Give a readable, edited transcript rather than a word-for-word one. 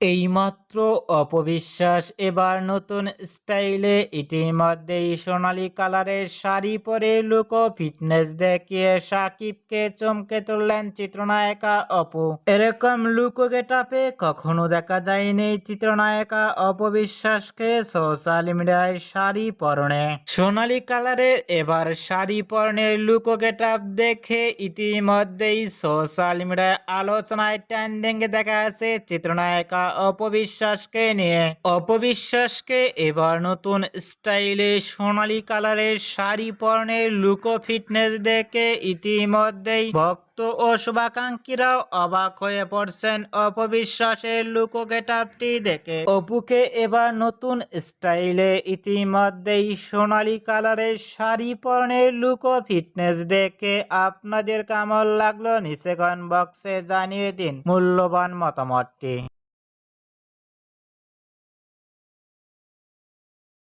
এইমাত্র অপবিশ্বাস এবার নতুন স্টাইলে ইতিমধ্যেই সোনালী কালারের শাড়ি পরে লুক ও ফিটনেস দেখিয়ে সাকিবকে চমকে তুললেন চিত্রনায়িকা অপু। এরকম লুক ও গেটআপে কখনো দেখা যায়নি চিত্রনায়িকা অপবিশ্বাসকে সোশ্যাল মিডিয়ায় শাড়ি পরনে। সোনালী কালারের এবার শাড়ি পরনের লুক ও গেটআপ দেখে ইতিমধ্যেই সোশ্যাল মিডিয়ায় আলোচনায় ট্রেন্ডিং দেখা আছে চিত্রনায়িকা অপবিশ্বাসকে নিয়ে। অপবিশ্বাসকে এবার নতুন স্টাইলে সোনালী কালারের শাড়ি পরনের লুক ও ফিটনেস দেখে ইতিমধ্যেই ভক্ত ও শুভাকাঙ্ক্ষীরাও অবাক হয়ে পড়ছেন অপবিশ্বাসের লুক ও গেটআপটি দেখে। অপুকে এবার নতুন স্টাইলে ইতিমধ্যেই সোনালী কালারের শাড়ি পরনের লুক ও ফিটনেস দেখে আপনাদের কেমন লাগলো নিচে কমেন্ট বক্সে জানিয়ে দিন মূল্যবান মতামতটি।